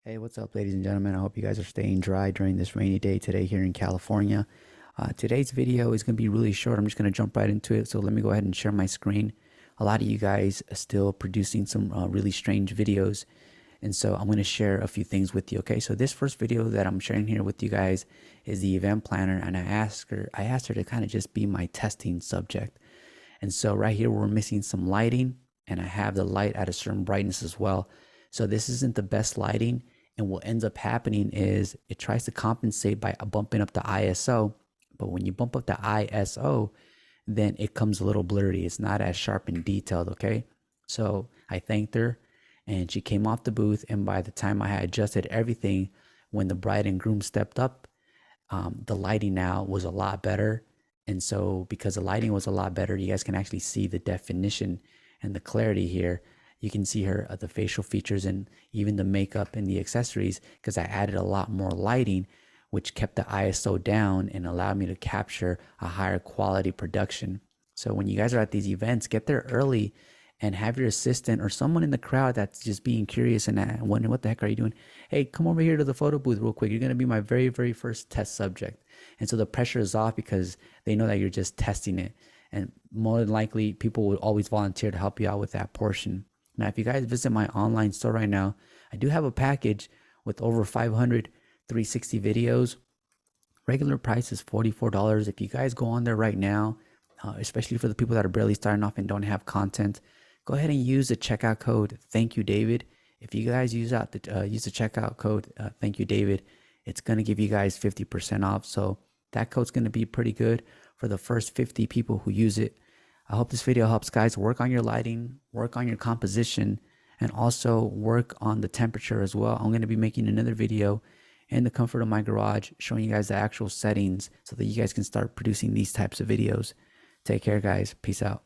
Hey, what's up, ladies and gentlemen? I hope you guys are staying dry during this rainy day today here in California. Today's video is going to be really short. I'm just going to jump right into it. So let me go ahead and share my screen. A lot of you guys are still producing some really strange videos. And so I'm going to share a few things with you. Okay, so this first video that I'm sharing here with you guys is the event planner. And I asked her to kind of just be my testing subject. And so right here, we're missing some lighting, and I have the light at a certain brightness as well. So this isn't the best lighting. And what ends up happening is it tries to compensate by bumping up the ISO. But when you bump up the ISO, then it comes a little blurry. It's not as sharp and detailed, okay? So I thanked her, and she came off the booth. And by the time I had adjusted everything, when the bride and groom stepped up, the lighting now was a lot better. And so because the lighting was a lot better, you guys can actually see the definition and the clarity here. You can see her the facial features and even the makeup and the accessories, because I added a lot more lighting, which kept the ISO down and allowed me to capture a higher quality production. So when you guys are at these events, get there early and have your assistant or someone in the crowd that's just being curious and wondering, what the heck are you doing? Hey, come over here to the photo booth real quick. You're going to be my very, very first test subject. And so the pressure is off because they know that you're just testing it. And more than likely, people will always volunteer to help you out with that portion. Now, if you guys visit my online store right now, I do have a package with over 500 360 videos. Regular price is $44. If you guys go on there right now, especially for the people that are barely starting off and don't have content, go ahead and use the checkout code, thank you, David. If you guys use the checkout code, thank you, David, it's going to give you guys 50% off. So that code's going to be pretty good for the first 50 people who use it. I hope this video helps, guys. Work on your lighting, work on your composition, and also work on the temperature as well. I'm going to be making another video in the comfort of my garage showing you guys the actual settings so that you guys can start producing these types of videos. Take care, guys. Peace out.